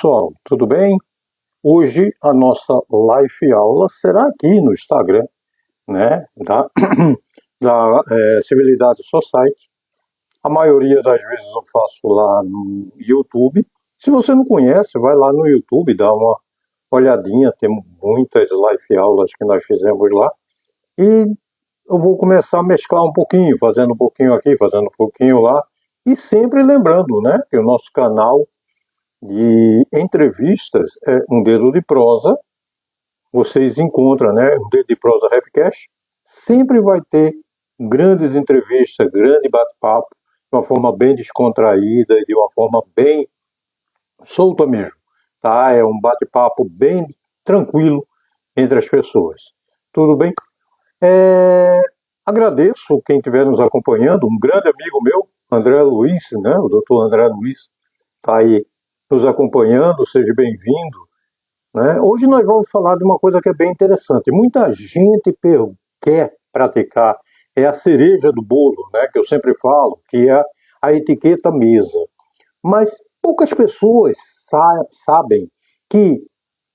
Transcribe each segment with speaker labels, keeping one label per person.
Speaker 1: pessoal, tudo bem? Hoje a nossa live aula será aqui no Instagram, né, da Civilidade Society. A maioria das vezes eu faço lá no YouTube. Se você não conhece, vai lá no YouTube, dá uma olhadinha, tem muitas live aulas que nós fizemos lá. E eu vou começar a mesclar um pouquinho, fazendo um pouquinho aqui, fazendo um pouquinho lá. E sempre lembrando, né, que o nosso canal de entrevistas é Um Dedo de Prosa. Vocês encontram, né, Um Dedo de Prosa Rapcast. Sempre vai ter grandes entrevistas, grande bate-papo, de uma forma bem descontraída e de uma forma bem solta mesmo, tá? É um bate-papo bem tranquilo entre as pessoas. Tudo bem? Agradeço quem estiver nos acompanhando, um grande amigo meu, André Luiz, né? O doutor André Luiz está aí nos acompanhando, seja bem-vindo. Né? Hoje nós vamos falar de uma coisa que é bem interessante. Muita gente quer praticar, é a cereja do bolo, né? Que eu sempre falo, que é a etiqueta mesa. Mas poucas pessoas sabem que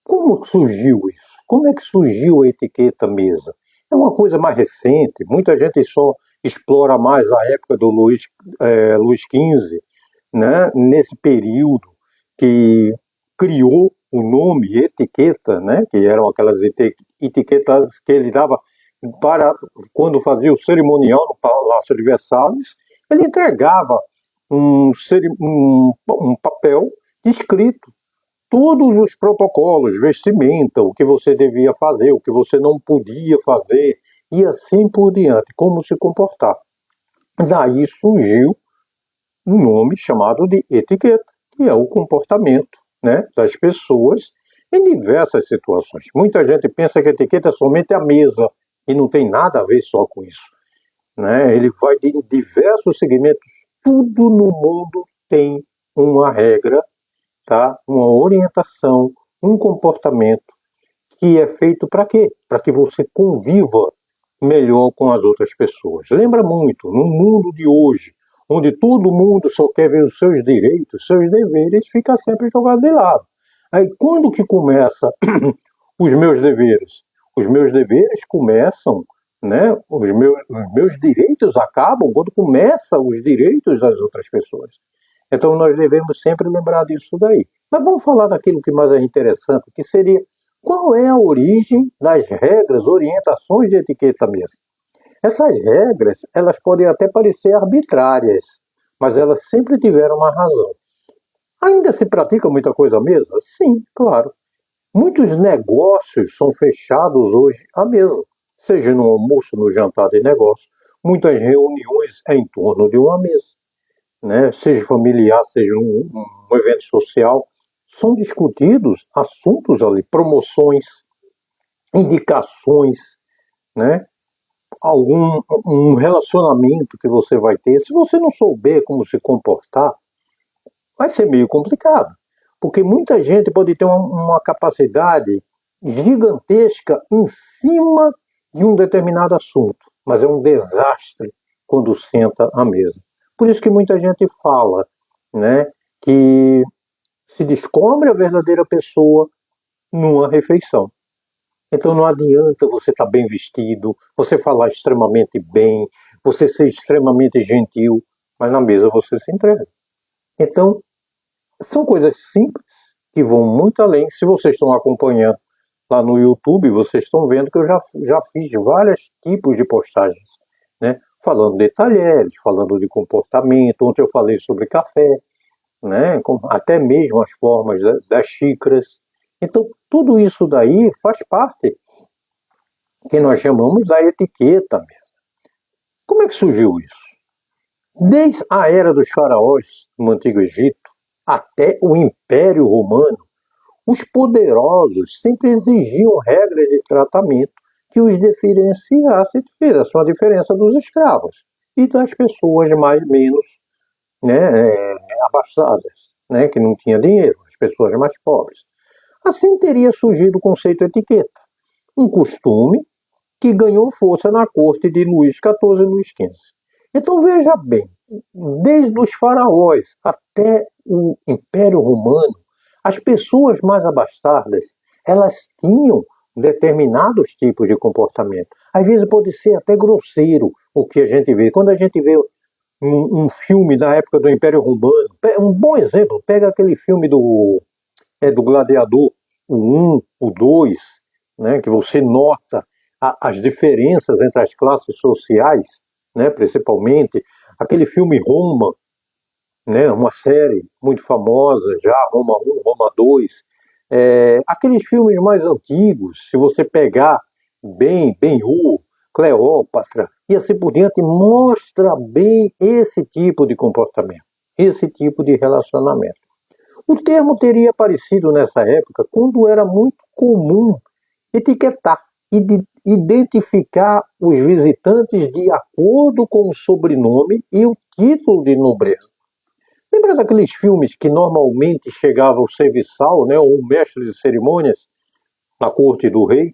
Speaker 1: como surgiu isso? Como é que surgiu a etiqueta mesa? É uma coisa mais recente, muita gente só explora mais a época do Luís XV, né? Nesse período que criou o nome etiqueta, né? Que eram aquelas etiquetas que ele dava para quando fazia o cerimonial no Palácio de Versalhes, ele entregava um papel escrito todos os protocolos, vestimenta, o que você devia fazer, o que você não podia fazer, e assim por diante, como se comportar. Daí surgiu um nome chamado de etiqueta, que é o comportamento, né, das pessoas em diversas situações. Muita gente pensa que a etiqueta é somente a mesa, e não tem nada a ver só com isso. Né? Ele vai de diversos segmentos. Tudo no mundo tem uma regra, tá? Uma orientação, um comportamento que é feito para quê? Para que você conviva melhor com as outras pessoas. Lembra muito, no mundo de hoje, onde todo mundo só quer ver os seus direitos, seus deveres, fica sempre jogado de lado. Aí quando que começa os meus deveres? Os meus deveres começam, né? Os meus direitos acabam quando começam os direitos das outras pessoas. Então nós devemos sempre lembrar disso daí. Mas vamos falar daquilo que mais é interessante, que seria qual é a origem das regras, orientações de etiqueta mesmo. Essas regras, elas podem até parecer arbitrárias, mas elas sempre tiveram uma razão. Ainda se pratica muita coisa à mesa? Sim, claro. Muitos negócios são fechados hoje à mesa, seja no almoço, no jantar de negócio. Muitas reuniões em torno de uma mesa. Né, seja familiar, seja um evento social, são discutidos assuntos ali, promoções, indicações, né, um relacionamento que você vai ter. Se você não souber como se comportar, vai ser meio complicado, porque muita gente pode ter uma capacidade gigantesca em cima de um determinado assunto, mas é um desastre quando senta à mesa. Por isso que muita gente fala, né, que se descobre a verdadeira pessoa numa refeição. Então não adianta você estar bem vestido, você falar extremamente bem, você ser extremamente gentil, mas na mesa você se entrega. Então, são coisas simples que vão muito além. Se vocês estão acompanhando lá no YouTube, vocês estão vendo que eu já fiz vários tipos de postagens, né? Falando de talheres, falando de comportamento. Ontem eu falei sobre café, né? Até mesmo as formas das xícaras. Então, tudo isso daí faz parte que nós chamamos da etiqueta mesmo. Como é que surgiu isso? Desde a era dos faraós no Antigo Egito até o Império Romano, os poderosos sempre exigiam regras de tratamento que os diferenciasse, fizesse uma diferença dos escravos e das pessoas menos, né, abastadas, né, que não tinham dinheiro, as pessoas mais pobres. Assim teria surgido o conceito etiqueta, um costume que ganhou força na corte de Luís XIV e Luís XV. Então veja bem, desde os faraós até o Império Romano, As pessoas mais abastadas, elas tinham determinados tipos de comportamento. Às vezes pode ser até grosseiro o que a gente vê. Quando a gente vê um filme da época do Império Romano, um bom exemplo, pega aquele filme do Gladiador, o 1, o 2, né, que você nota as diferenças entre as classes sociais, né, principalmente. Aquele filme Roma, né, uma série muito famosa já, Roma 1, Roma 2. Aqueles filmes mais antigos, se você pegar Ben-Hur, Cleópatra e assim por diante, mostra bem esse tipo de comportamento, esse tipo de relacionamento. O termo teria aparecido nessa época quando era muito comum etiquetar e identificar os visitantes de acordo com o sobrenome e o título de nobreza. Lembra daqueles filmes que normalmente chegava o serviçal, né, ou o mestre de cerimônias na corte do rei,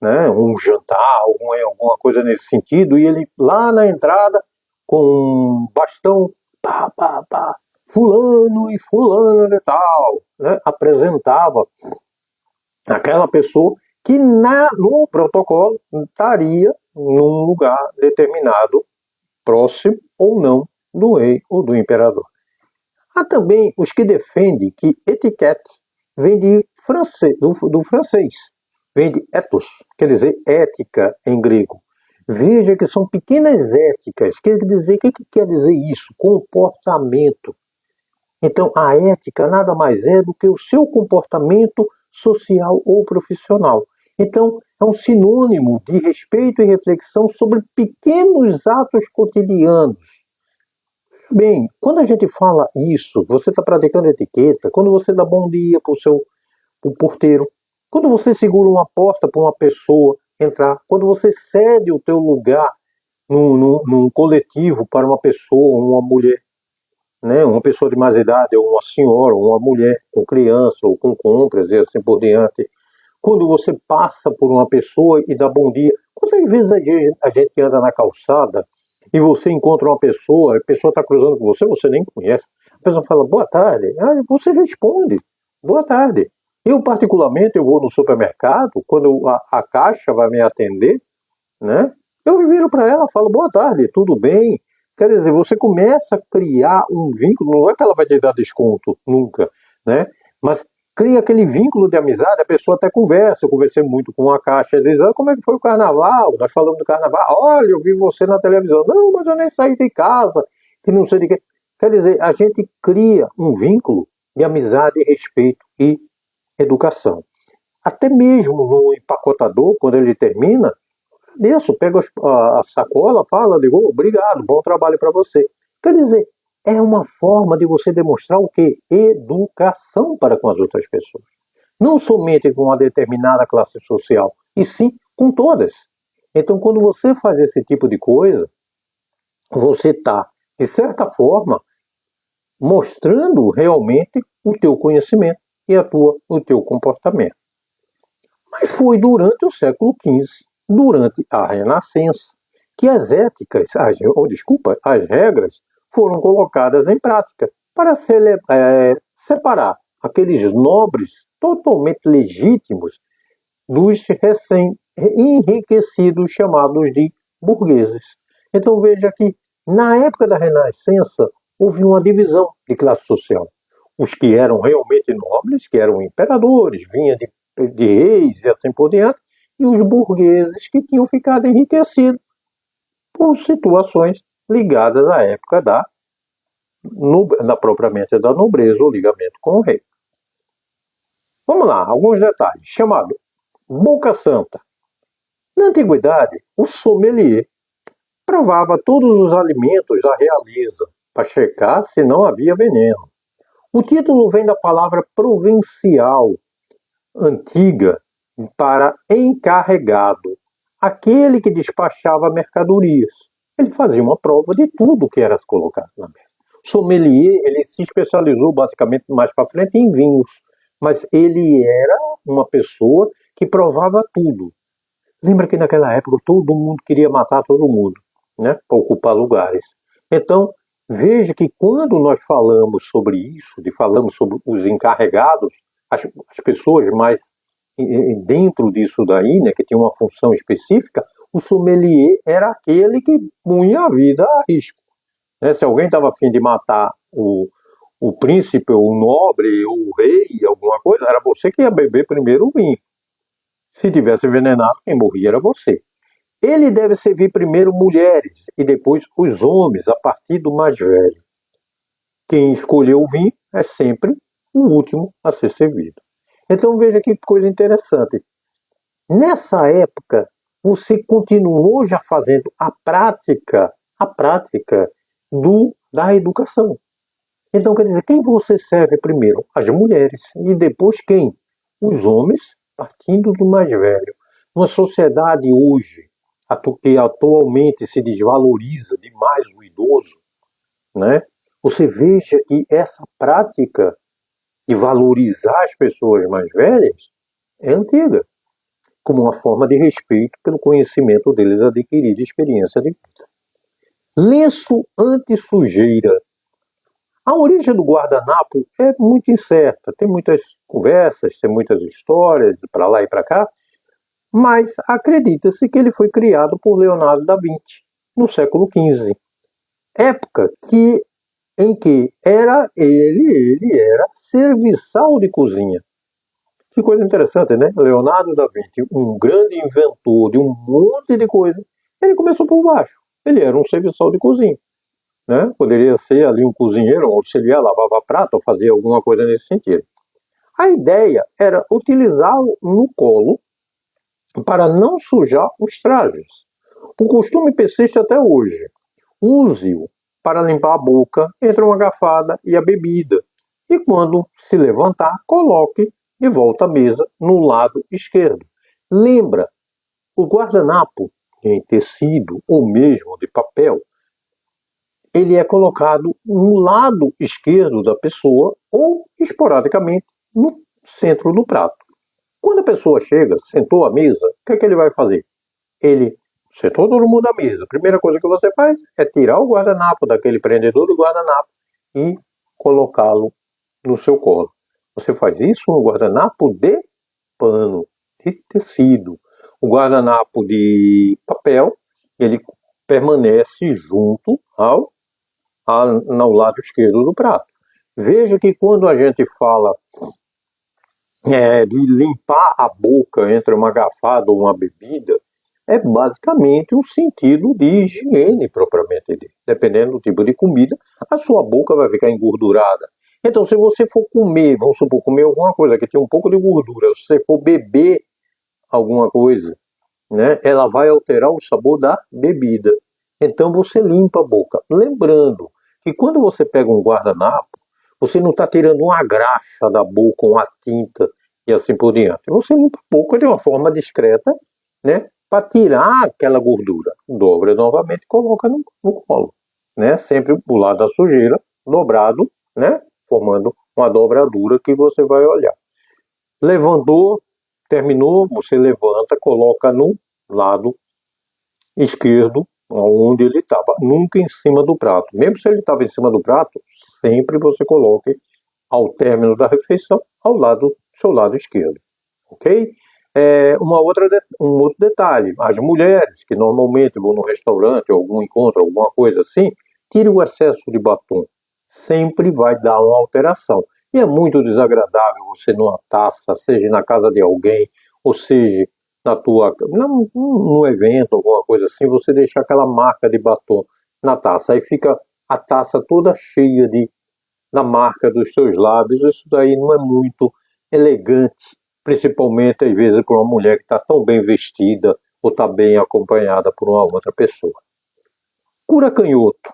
Speaker 1: né, um jantar, alguma coisa nesse sentido, e ele lá na entrada com um bastão, pá, pá, pá, fulano e fulano de tal, né, apresentava aquela pessoa que no protocolo estaria num lugar determinado, próximo ou não do rei ou do imperador. Há também os que defendem que etiquette vem do francês, vem de ethos, quer dizer ética em grego. Veja que são pequenas éticas, quer dizer, o que quer dizer isso? Comportamento. Então, a ética nada mais é do que o seu comportamento social ou profissional. Então, é um sinônimo de respeito e reflexão sobre pequenos atos cotidianos. Bem, quando a gente fala isso, você está praticando etiqueta, quando você dá bom dia para o porteiro, quando você segura uma porta para uma pessoa entrar, quando você cede o teu lugar num coletivo para uma pessoa, uma mulher, né, uma pessoa de mais idade, ou uma senhora, ou uma mulher com criança, ou com compras e assim por diante. Quando você passa por uma pessoa e dá bom dia, quantas vezes a gente anda na calçada e você encontra uma pessoa, a pessoa está cruzando com você, você nem conhece. A pessoa fala, boa tarde. Aí você responde, boa tarde. Eu, particularmente, eu vou no supermercado, quando a caixa vai me atender, né? Eu viro para ela e falo, boa tarde, tudo bem? Quer dizer, você começa a criar um vínculo, não é que ela vai te dar desconto, nunca, né? Mas cria aquele vínculo de amizade, a pessoa até conversa. Eu conversei muito com a Caixa, diz, como é que foi o carnaval? Nós falamos do carnaval, olha, eu vi você na televisão. Não, mas eu nem saí de casa, que não sei de quê. Quer dizer, a gente cria um vínculo de amizade, respeito e educação. Até mesmo no empacotador, quando ele termina, isso, pega a sacola, fala, digo, obrigado, bom trabalho para você. Quer dizer, é uma forma de você demonstrar o quê? Educação para com as outras pessoas. Não somente com uma determinada classe social, e sim com todas. Então, quando você faz esse tipo de coisa, você está, de certa forma, mostrando realmente o teu conhecimento e o teu comportamento. Mas foi durante o século XV, durante a Renascença, que as éticas, as regras foram colocadas em prática para separar aqueles nobres totalmente legítimos dos recém-enriquecidos chamados de burgueses. Então veja que na época da Renascença houve uma divisão de classe social. Os que eram realmente nobres, que eram imperadores, vinham de reis e assim por diante, e os burgueses que tinham ficado enriquecidos por situações ligadas à época propriamente da nobreza, o ligamento com o rei. Vamos lá, alguns detalhes. Chamado Boca Santa. Na antiguidade, o sommelier provava todos os alimentos da realeza para checar se não havia veneno. O título vem da palavra provincial, antiga, para encarregado, aquele que despachava mercadorias. Ele fazia uma prova de tudo que era colocado na mesa. Sommelier, ele se especializou basicamente mais para frente em vinhos, mas ele era uma pessoa que provava tudo. Lembra que naquela época todo mundo queria matar todo mundo, né, para ocupar lugares. Então, veja que quando nós falamos sobre isso, falamos sobre os encarregados, as pessoas mais dentro disso daí, né, que tinha uma função específica, o sommelier era aquele que punha a vida a risco. Né? Se alguém estava afim de matar o príncipe, o nobre, o rei, alguma coisa, era você que ia beber primeiro o vinho. Se tivesse envenenado, quem morria era você. Ele deve servir primeiro mulheres e depois os homens, a partir do mais velho. Quem escolheu o vinho é sempre o último a ser servido. Então veja que coisa interessante. Nessa época, você continuou já fazendo a prática da educação. Então quer dizer, quem você serve primeiro? As mulheres. E depois quem? Os homens, partindo do mais velho. Uma sociedade hoje, que atualmente se desvaloriza demais o idoso, né? Você veja que essa prática de valorizar as pessoas mais velhas é antiga, como uma forma de respeito pelo conhecimento deles adquirido e experiência de vida. Lenço anti-sujeira. A origem do guardanapo é muito incerta, tem muitas conversas, tem muitas histórias para lá e para cá, mas acredita-se que ele foi criado por Leonardo da Vinci no século XV, época em que ele era serviçal de cozinha. Que coisa interessante, né? Leonardo da Vinci, um grande inventor de um monte de coisa, ele começou por baixo. Ele era um serviçal de cozinha. Né? Poderia ser ali um cozinheiro, um auxiliar, lavava prato ou fazia alguma coisa nesse sentido. A ideia era utilizá-lo no colo para não sujar os trajes. O costume persiste até hoje. Use-o para limpar a boca entre uma garfada e a bebida. E quando se levantar, coloque de volta à mesa no lado esquerdo. Lembra, o guardanapo em tecido ou mesmo de papel, ele é colocado no lado esquerdo da pessoa ou, esporadicamente, no centro do prato. Quando a pessoa chega, sentou à mesa, o que é que ele vai fazer? Ele sentou todo mundo à mesa. A primeira coisa que você faz é tirar o guardanapo daquele prendedor do guardanapo e colocá-lo no seu colo. Você faz isso no guardanapo de pano, de tecido. O guardanapo de papel, ele permanece junto ao lado esquerdo do prato. Veja que quando a gente fala de limpar a boca entre uma garfada ou uma bebida, é basicamente um sentido de higiene propriamente dito. Dependendo do tipo de comida, a sua boca vai ficar engordurada. Então, se você for comer, vamos supor, comer alguma coisa que tem um pouco de gordura, se você for beber alguma coisa, né, ela vai alterar o sabor da bebida. Então, você limpa a boca. Lembrando que quando você pega um guardanapo, você não está tirando uma graxa da boca, uma tinta e assim por diante. Você limpa a boca de uma forma discreta, né, para tirar aquela gordura. Dobra novamente e coloca no colo. Né, sempre o lado da sujeira, dobrado, né, formando uma dobradura que você vai olhar. Levantou, terminou, você levanta, coloca no lado esquerdo, onde ele estava, nunca em cima do prato. Mesmo se ele estava em cima do prato, sempre você coloque ao término da refeição ao seu lado esquerdo, ok? Um outro detalhe, as mulheres que normalmente vão no restaurante, algum encontro, alguma coisa assim, tire o excesso de batom, sempre vai dar uma alteração. E é muito desagradável você numa taça, seja na casa de alguém, ou seja no evento, alguma coisa assim, você deixar aquela marca de batom na taça. Aí fica a taça toda cheia da marca dos seus lábios. Isso daí não é muito elegante, principalmente às vezes com uma mulher que está tão bem vestida ou está bem acompanhada por uma outra pessoa. Cura canhoto.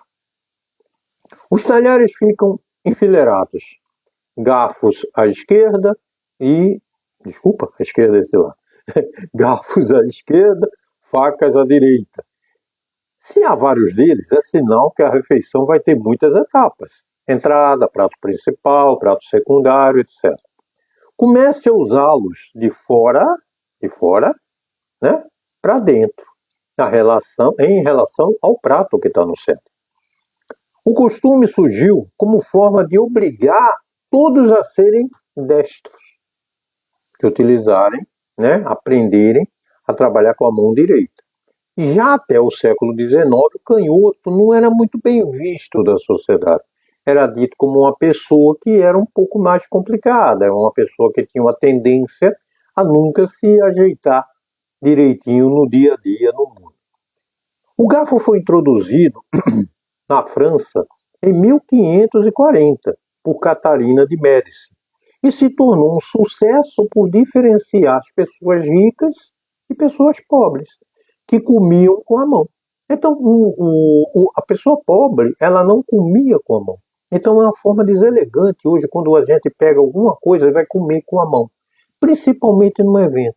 Speaker 1: Os talheres ficam enfileirados. Garfos à esquerda e... Desculpa, à esquerda desse lado. Garfos à esquerda, facas à direita. Se há vários deles, é sinal que a refeição vai ter muitas etapas. Entrada, prato principal, prato secundário, etc. Comece a usá-los de fora, né, para dentro, em relação ao prato que está no centro. O costume surgiu como forma de obrigar todos a serem destros. que utilizarem, né, aprenderem a trabalhar com a mão direita. Já até o século XIX, o canhoto não era muito bem visto da sociedade. Era dito como uma pessoa que era um pouco mais complicada, era uma pessoa que tinha uma tendência a nunca se ajeitar direitinho no dia a dia no mundo. O garfo foi introduzido na França em 1540 por Catarina de Médici e se tornou um sucesso por diferenciar as pessoas ricas e pessoas pobres que comiam com a mão. Então, a pessoa pobre, ela não comia com a mão. Então, é uma forma deselegante hoje, quando a gente pega alguma coisa e vai comer com a mão, principalmente num evento.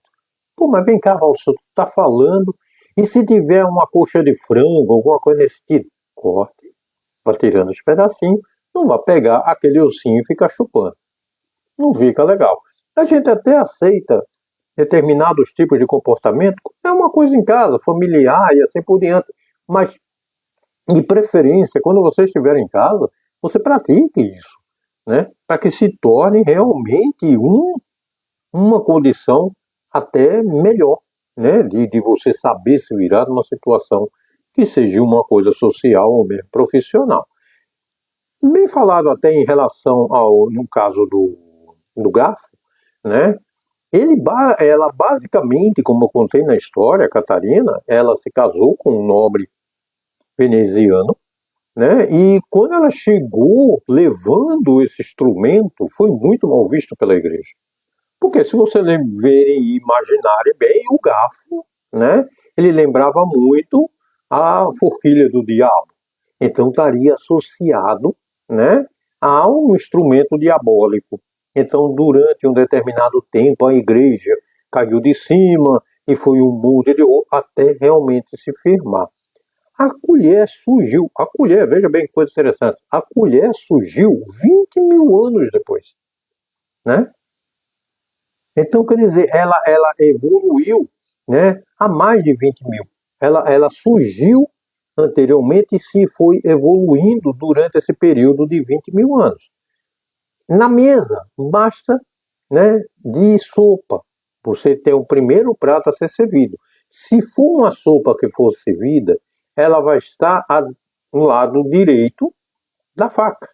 Speaker 1: Pô, mas vem cá, Valso, tu tá falando, e se tiver uma coxa de frango, alguma coisa nesse tipo, corte, vai tirando os pedacinhos, não vai pegar aquele ossinho e ficar chupando. Não fica legal. A gente até aceita determinados tipos de comportamento, é uma coisa em casa, familiar e assim por diante. Mas, de preferência, quando você estiver em casa, você pratique isso, né? Para que se torne realmente uma condição até melhor, né? De você saber se virar numa situação que seja uma coisa social ou mesmo profissional. Bem falado até em relação no caso do garfo, né? Ela basicamente, como eu contei na história, a Catarina, ela se casou com um nobre veneziano, né? E quando ela chegou levando esse instrumento, foi muito mal visto pela igreja. Porque se você ver e imaginar bem, o garfo, né? Ele lembrava muito a forquilha do diabo. Então estaria associado, né, a um instrumento diabólico. Então, durante um determinado tempo, a igreja caiu de cima e foi um mundo de até realmente se firmar. A colher, veja bem que coisa interessante, a colher surgiu 20 mil anos depois, né? Então, quer dizer, ela evoluiu, né, há mais de 20 mil. Ela surgiu anteriormente e se foi evoluindo durante esse período de 20 mil anos. Na mesa, basta, né, de sopa. Você tem o primeiro prato a ser servido. Se for uma sopa que for servida, ela vai estar no lado direito da faca,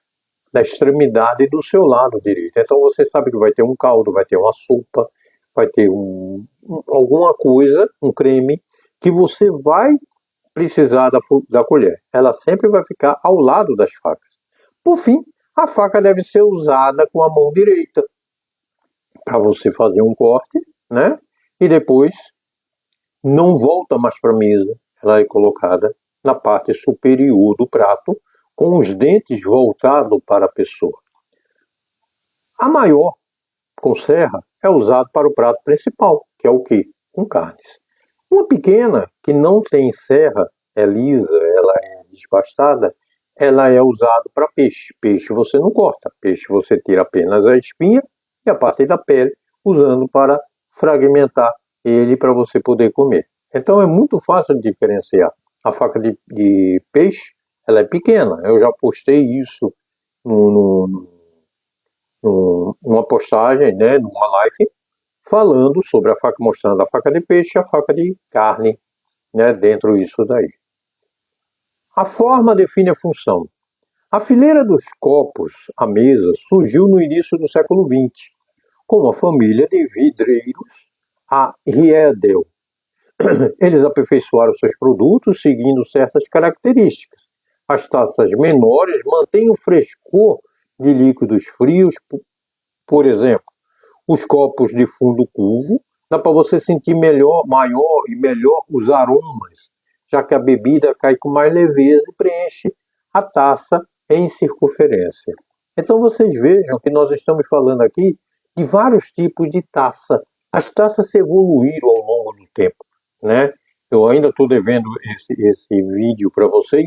Speaker 1: da extremidade do seu lado direito. Então você sabe que vai ter um caldo, vai ter uma sopa, vai ter alguma coisa, um creme, que você vai precisar da colher. Ela sempre vai ficar ao lado das facas. Por fim, a faca deve ser usada com a mão direita para você fazer um corte, né? E depois não volta mais para a mesa. Ela é colocada na parte superior do prato, com os dentes voltados para a pessoa. A maior, com serra, é usada para o prato principal, que é o quê? Com carnes. Uma pequena, que não tem serra, é lisa, ela é desbastada, ela é usada para peixe. Peixe você não corta, peixe você tira apenas a espinha e a parte da pele, usando para fragmentar ele para você poder comer. Então é muito fácil de diferenciar. A faca de peixe, ela é pequena. Eu já postei isso numa postagem, né, numa live, falando sobre a faca, mostrando a faca de peixe e a faca de carne, né, dentro disso daí. A forma define a função. A fileira dos copos à mesa surgiu no início do século XX, com uma família de vidreiros, a Riedel. Eles aperfeiçoaram seus produtos seguindo certas características. As taças menores mantêm o frescor de líquidos frios, por exemplo. Os copos de fundo curvo, dá para você sentir maior e melhor os aromas, já que a bebida cai com mais leveza e preenche a taça em circunferência. Então vocês vejam que nós estamos falando aqui de vários tipos de taça. As taças se evoluíram ao longo do tempo, né? Eu ainda estou devendo esse vídeo para vocês,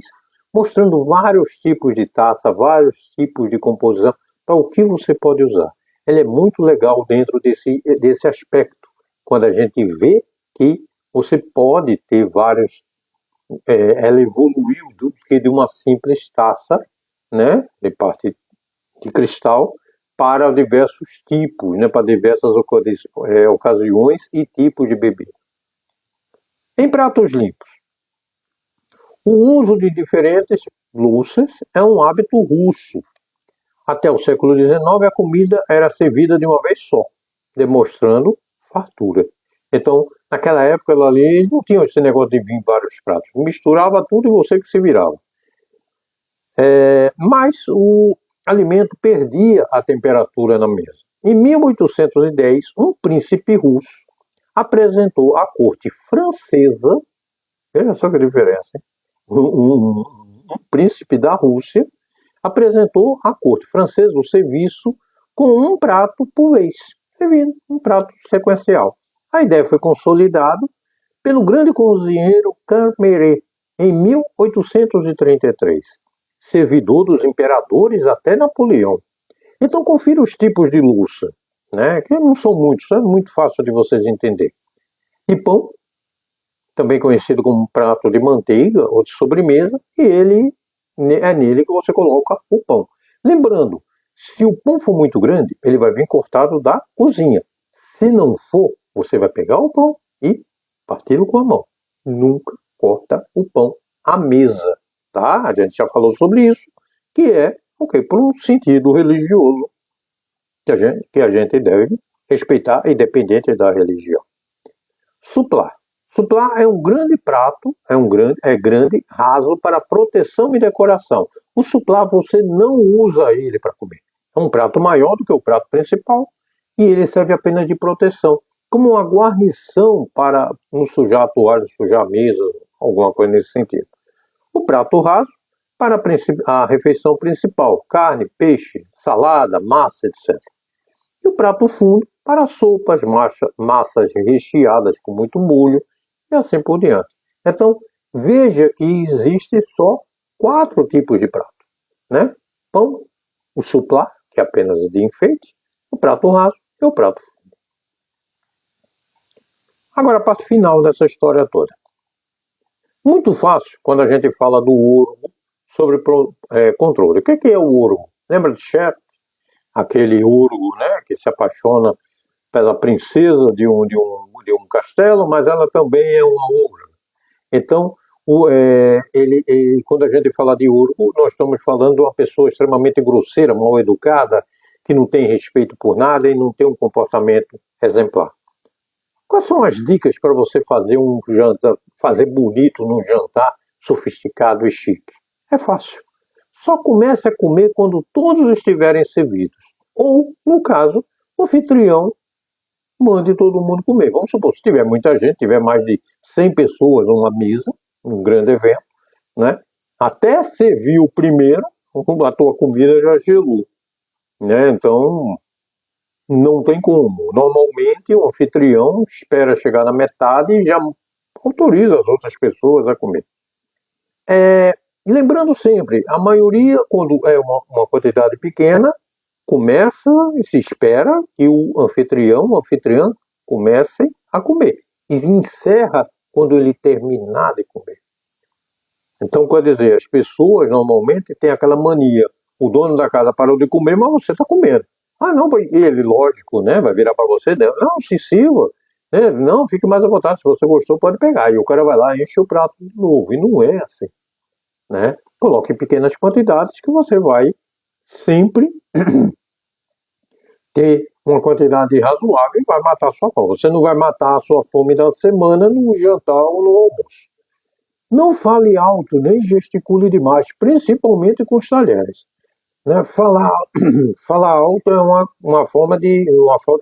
Speaker 1: mostrando vários tipos de taça, vários tipos de composição, para o que você pode usar. Ela é muito legal dentro desse aspecto, quando a gente vê que você pode ter vários, ela evoluiu do que de uma simples taça, né, de parte de cristal, para diversos tipos, né, para diversas ocasiões e tipos de bebida. Em pratos limpos, o uso de diferentes louças é um hábito russo. Até o século XIX, a comida era servida de uma vez só, demonstrando fartura. Então, naquela época ali, não tinha esse negócio de vir em vários pratos. Misturava tudo e você que se virava. Mas o alimento perdia a temperatura na mesa. Em 1810, um príncipe russo apresentou à corte francesa, veja só que diferença, hein? Um príncipe da Rússia apresentou à corte francesa o serviço com um prato por vez, servindo um prato sequencial. A ideia foi consolidada pelo grande cozinheiro Carmeret em 1833, servidor dos imperadores até Napoleão. Então confira os tipos de louça, né, que não são muitos, é muito fácil de vocês entenderem. E pão, também conhecido como prato de manteiga ou de sobremesa, e é nele que você coloca o pão. Lembrando, se o pão for muito grande, ele vai vir cortado da cozinha. Se não for, você vai pegar o pão e parti-lo com a mão. Nunca corta o pão à mesa, tá? A gente já falou sobre isso, que é, por um sentido religioso que a gente deve respeitar, independente da religião. Suplá. Suplá é um grande prato, é grande, raso para proteção e decoração. O suplá você não usa ele para comer. É um prato maior do que o prato principal e ele serve apenas de proteção, como uma guarnição para não sujar a toalha, sujar a mesa, alguma coisa nesse sentido. O prato raso para a refeição principal, carne, peixe, salada, massa, etc. E o prato fundo para sopas, massas recheadas com muito molho e assim por diante. Então, veja que existe só 4 tipos de prato, né? Pão, o suplá, que é apenas de enfeite, o prato raso e o prato fundo. Agora a parte final dessa história toda. Muito fácil quando a gente fala do orgo sobre controle. O que é o orgo? Lembra de Cher? Aquele orgo, né, que se apaixona pela princesa de um castelo, mas ela também é uma ogra. Então, quando a gente fala de orgo, nós estamos falando de uma pessoa extremamente grosseira, mal educada, que não tem respeito por nada e não tem um comportamento exemplar. Quais são as dicas para você fazer um jantar, fazer bonito num jantar sofisticado e chique? É fácil. Só comece a comer quando todos estiverem servidos. Ou, no caso, o anfitrião mande todo mundo comer. Vamos supor, se tiver muita gente, tiver mais de 100 pessoas numa mesa, um grande evento, né? Até servir o primeiro, a tua comida já gelou, né? Então, não tem como. Normalmente, o anfitrião espera chegar na metade e já autoriza as outras pessoas a comer. Lembrando sempre, a maioria, quando é uma quantidade pequena, começa e se espera que o anfitriã comece a comer. E encerra quando ele terminar de comer. Então, quer dizer, as pessoas normalmente têm aquela mania. O dono da casa parou de comer, mas você está comendo. Ah, não, ele, lógico, né, vai virar para você, não, se sirva. Né, não, fique mais à vontade, se você gostou, pode pegar. E o cara vai lá e enche o prato de novo. E não é assim. Né? Coloque em pequenas quantidades que você vai sempre ter uma quantidade razoável e vai matar a sua fome. Você não vai matar a sua fome da semana no jantar ou no almoço. Não fale alto nem gesticule demais, principalmente com os talheres. Né? Falar alto é uma falta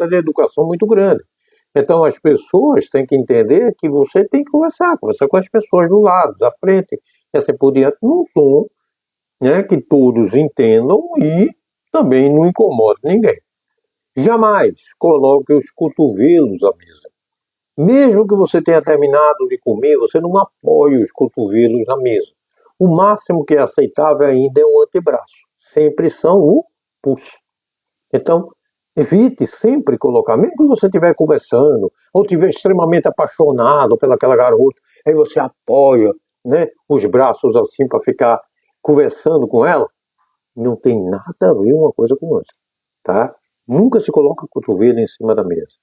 Speaker 1: de educação muito grande. Então as pessoas têm que entender que você tem que conversar com as pessoas do lado, da frente, e assim por diante, num tom, né, que todos entendam e também não incomode ninguém. Jamais coloque os cotovelos à mesa. Mesmo que você tenha terminado de comer, você não apoie os cotovelos na mesa. O máximo que é aceitável ainda é o antebraço. Sempre são o pulso. Então, evite sempre colocar, mesmo que você estiver conversando, ou estiver extremamente apaixonado pelaquela garota, aí você apoia, né, os braços assim para ficar conversando com ela. Não tem nada a ver uma coisa com outra. tá? Nunca se coloca o cotovelo em cima da mesa.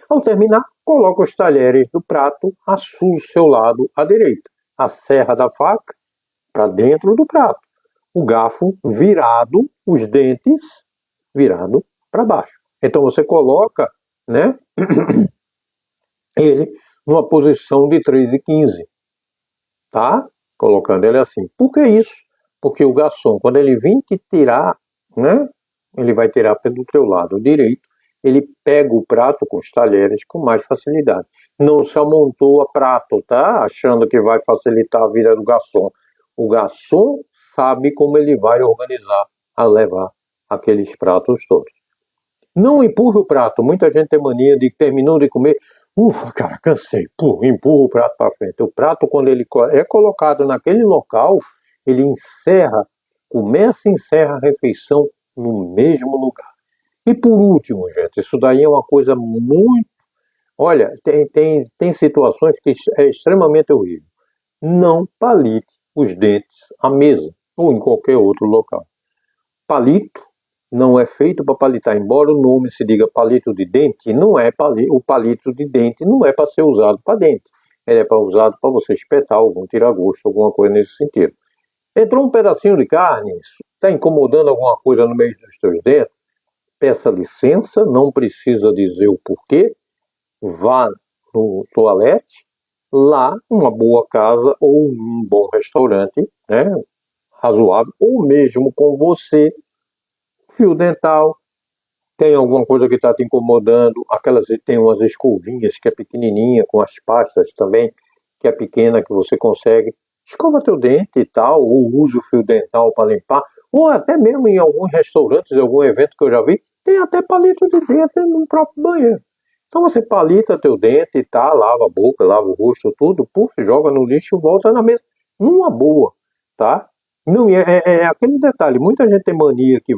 Speaker 1: Ao terminar, coloca os talheres do prato ao seu lado à direita. A serra da faca para dentro do prato. O garfo virado, os dentes virado para baixo. Então você coloca, né, ele numa posição de 3,15, tá? Colocando ele assim. Por que isso? Porque o garçom, quando ele vir te tirar, né, ele vai tirar pelo teu lado direito, ele pega o prato com os talheres com mais facilidade. Não se amontoa prato, tá? Achando que vai facilitar a vida do garçom. O garçom sabe como ele vai organizar a levar aqueles pratos todos. Não empurre o prato. Muita gente tem mania de terminou de comer, ufa, cara, cansei, empurra o prato para frente. O prato, quando ele é colocado naquele local, ele começa e encerra a refeição no mesmo lugar. E por último, gente, isso daí é uma coisa muito... Olha, tem situações que é extremamente horrível. Não palite os dentes à mesa ou em qualquer outro local. Palito não é feito para palitar, embora o nome se diga palito de dente, não é o palito de dente não é para ser usado para dente. Ele é para usado para você espetar algum tira-gosto, alguma coisa nesse sentido. Entrou um pedacinho de carne, está incomodando alguma coisa no meio dos teus dentes, peça licença, não precisa dizer o porquê, vá no toalete, lá uma boa casa ou um bom restaurante, né, razoável, ou mesmo com você, fio dental, tem alguma coisa que está te incomodando, aquelas que tem umas escovinhas que é pequenininha, com as pastas também, que é pequena, que você consegue, escova teu dente e tal, ou use o fio dental para limpar, ou até mesmo em alguns restaurantes, em algum evento que eu já vi, tem até palito de dente no próprio banheiro. Então você palita teu dente e tá, lava a boca, lava o rosto, tudo, puf, joga no lixo e volta na mesa. Numa boa, tá? Não, é aquele detalhe, muita gente tem mania que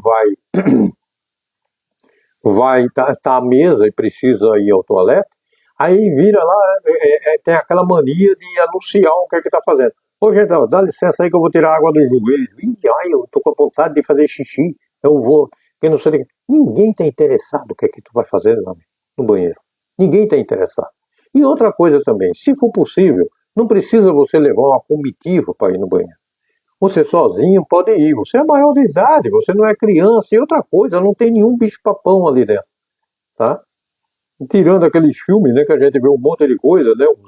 Speaker 1: vai tá à mesa e precisa ir ao toalete, aí vira lá, tem aquela mania de anunciar o que é que tá fazendo. Ô, gente, dá licença aí que eu vou tirar água do joelho. Ih, ai, eu tô com vontade de fazer xixi, eu vou, que não sei o que. Ninguém tá interessado o que é que tu vai fazer lá no banheiro. Ninguém tá interessado. E outra coisa também, se for possível, não precisa você levar uma comitiva para ir no banheiro. Você sozinho pode ir. Você é maior de idade, você não é criança. E outra coisa, não tem nenhum bicho-papão ali dentro, tá? Tirando aqueles filmes, né, que a gente vê um monte de coisa, né, um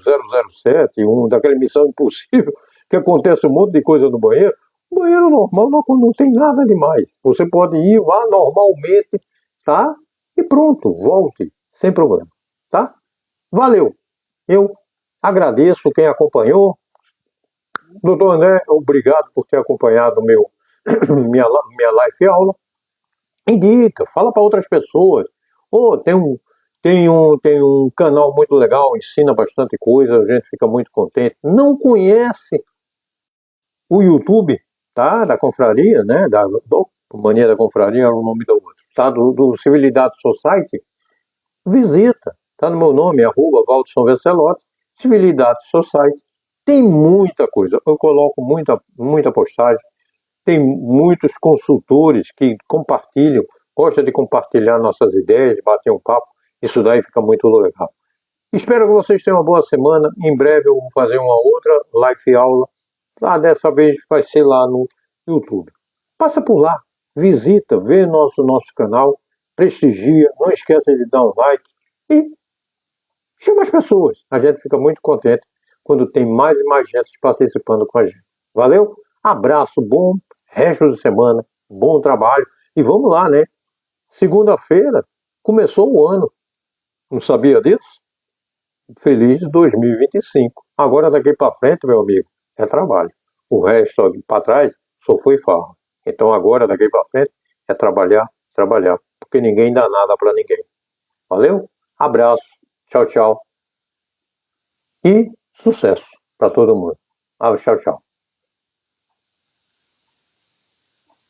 Speaker 1: 007, daquela Missão Impossível, que acontece um monte de coisa no banheiro. O banheiro normal não tem nada demais. Você pode ir, vá normalmente, tá? E pronto, volte, sem problema, tá? Valeu! Eu agradeço quem acompanhou. Doutor André, obrigado por ter acompanhado minha live aula. Indica, fala para outras pessoas. Oh, tem um canal muito legal, ensina bastante coisa, a gente fica muito contente. Não conhece o YouTube, tá? Da confraria, né? Do Mania da Confraria é o nome do outro, tá? Do Civilidade Society. Visita, tá no meu nome, @Valdson Vesselotti, Civilidade Society. Tem muita coisa, eu coloco muita postagem, tem muitos consultores que compartilham, gostam de compartilhar nossas ideias, de bater um papo, isso daí fica muito legal. Espero que vocês tenham uma boa semana, em breve eu vou fazer uma outra live aula, dessa vez vai ser lá no YouTube. Passa por lá, visita, vê nosso canal, prestigia, não esqueça de dar um like e chama as pessoas, a gente fica muito contente quando tem mais e mais gente participando com a gente. Valeu? Abraço, bom resto de semana, bom trabalho. E vamos lá, né? Segunda-feira começou o ano. Não sabia disso? Feliz 2025. Agora daqui para frente, meu amigo, é trabalho. O resto para trás só foi farra. Então agora daqui para frente é trabalhar, trabalhar. Porque ninguém dá nada para ninguém. Valeu? Abraço. Tchau, tchau. E sucesso para todo mundo. Tchau, tchau.